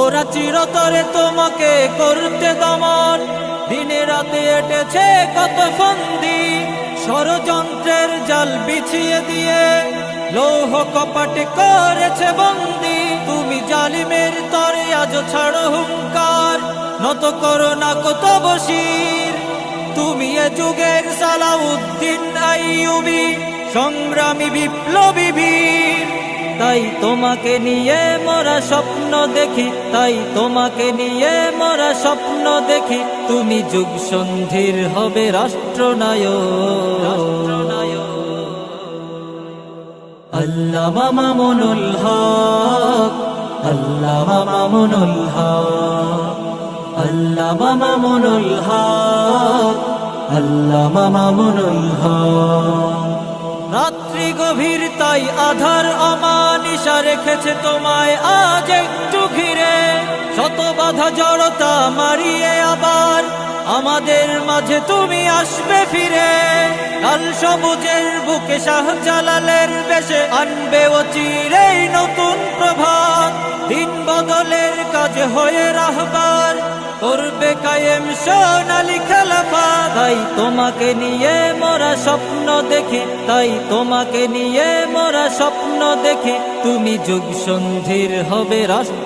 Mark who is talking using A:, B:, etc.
A: ওরা চিরতরে তোমাকে করতে দমন, দিনে রাতে এঁটেছে কত ফন্দি, ষড়যন্ত্রের জাল বিছিয়ে দিয়ে লৌহ কপাটে করেছে বন্দি। তুমি জালিমের তরে আজ ছাড়ো হুঙ্কার, নত করো না কত বশির। তুমি এ যুগের সালাউদ্দিন আইয়ুবী, সংগ্রামী বিপ্লবী বীর। তাই তোমাকে নিয়ে মোরা স্বপ্ন দেখি, তাই তোমাকে নিয়ে মোরা স্বপ্ন দেখি, তুমি যুগ সন্ধির হবে রাষ্ট্রনায়ক। আল্লামা মামুনুল হক, আল্লামা মামুনুল হক, আল্লামা মামুনুল হক, আল্লামা মামুনুল হক। রাত্রি গভীর তাই আধার অমানিশা রেখেছে তোমায় আজ একটু ঘিরে, শত বাধা জড়তা মারিয়ে আবার আমাদের মাঝে তুমি আসবে ফিরে। লাল সবুজের বুকে শাহজালালের বেশে আনবে ও চিরেই নতুন প্রভাত, দিন বদলের কাজে হয়ে রাহবার করবে কায়েম সোনালী খেলাফত। তাই তোমাকে নিয়ে মোরা স্বপ্ন দেখি, তাই তোমাকে নিয়ে মোরা স্বপ্ন দেখি, তুমি যুগ সন্ধির হবে রাষ্ট্র।